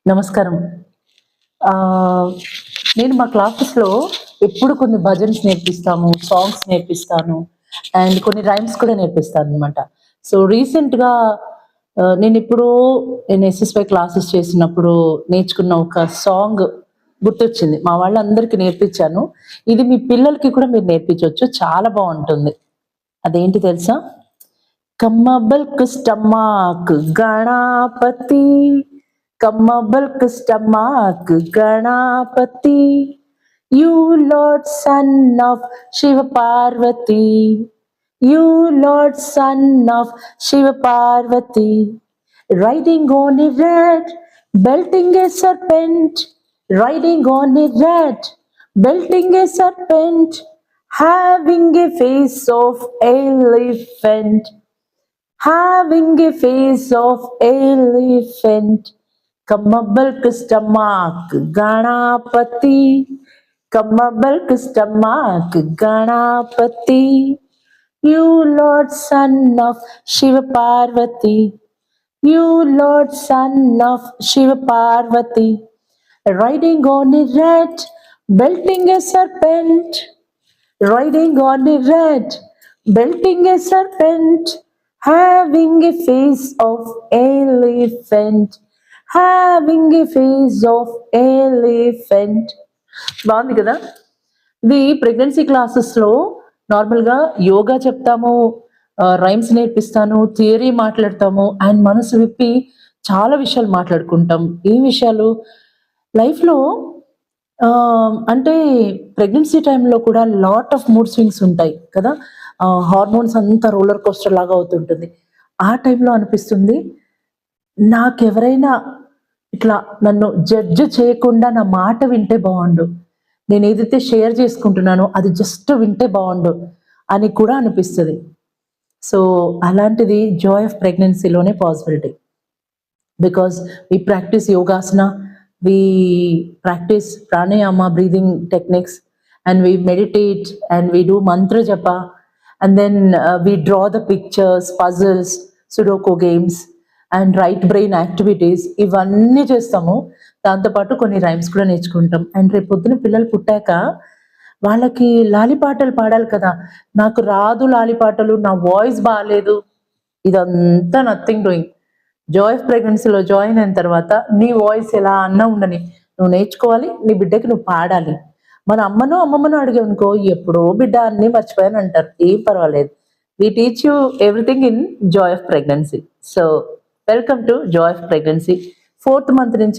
నమస్కారం. నేను మా క్లాసెస్‌లో ఎప్పుడు కొన్ని భజన్స్ నేర్పిస్తాము, సాంగ్స్ నేర్పిస్తాను. అండ్ కొన్ని రైమ్స్ కూడా నేర్పిస్తాననమాట. సో, రీసెంట్‌గా నేనెప్పుడో నేను ఎస్ఎస్‌వై క్లాసెస్ చేసినప్పుడు నేర్చుకున్న ఒక సాంగ్ గుర్తొచ్చింది. మా వాళ్ళందరికీ నేర్పించాను. ఇది మీ పిల్లలకి కూడా మీరు నేర్పించొచ్చు. చాలా బావుంటుంది. అదేంటి తెలుసా? కమ్మ బల్క్ స్టమాక్ గణపతి కమ్మ bulk stomach Ganapati you lord son of Shiva Parvati you lord son of Shiva Parvati riding on a rat belting a serpent riding on a rat belting a serpent having a face of elephant having a face of elephant. Kamabalk stomach, Ganapati. Kamabalk stomach, Ganapati. You Lord Son of Shiva Parvati. You Lord Son of Shiva Parvati. Riding on a rat, belting a serpent. Riding on a rat, belting a serpent, having a face of elephant, having a face of elephant. బాగుంది కదా? ఇది pregnancy క్లాసెస్‌లో నార్మల్‌గా యోగా చెప్తాము, rhymes నేర్పిస్తాను, theory మాట్లాడతాము and మనసు విప్పి చాలా విషయాలు మాట్లాడుకుంటాం. ఏం విషయాలు? లైఫ్‌లో అంటే ప్రెగ్నెన్సీ టైమ్‌లో కూడా లాట్ ఆఫ్ మూడ్ స్వింగ్స్ ఉంటాయి కదా! హార్మోన్స్ అంతా రోలర్ కోస్టర్ లాగా అవుతుంటుంది. ఆ టైంలో అనిపిస్తుంది, నాకెవరైనా ఇట్లా నన్ను జడ్జ్ చేయకుండా నా మాట వింటే బావుండు. నేనేదైతే షేర్ చేసుకుంటున్నానో అది జస్ట్ వింటే బావుండు అని కూడా అనిపిస్తది. సో, అలాంటిది జాయ్ ఆఫ్ ప్రెగ్నెన్సీలోనే possibility. Because we practice yogasana, we practice pranayama breathing techniques, and we meditate and we do mantra japa, and then we draw the pictures, puzzles, sudoku games, and right brain activities. ఇవన్నీ చేస్తాము. దాంతో పాటు కొన్ని rhymes కూడా నేర్చుకుంటాం. And రేపు పొద్దున పిల్లలు పుట్టాక వాళ్ళకి లాలి పాటలు పాడాలి కదా! నాకు రాదు లాలి పాటలు, నా వాయిస్ బాలేదు. ఇదంతా నథింగ్ డూయింగ్. జాయ్ ఆఫ్ ప్రెగ్నెన్సీలో జాయిన్ అయిన తర్వాత నీ వాయిస్ ఎలా అన్నా ఉండని. నువ్వు నేర్చుకోవాలి. నీ బిడ్డకి నువ్వు పాడాలి. మన అమ్మనో, అమ్మమ్మనో అడిగామనుకో, ఎప్పుడో బిడ్డ అన్నీ మర్చిపోయాను అంటారు. ఏం పర్వాలేదు. We teach you everything in joy of pregnancy. So, welcome to joy of pregnancy. 4th month నుంచి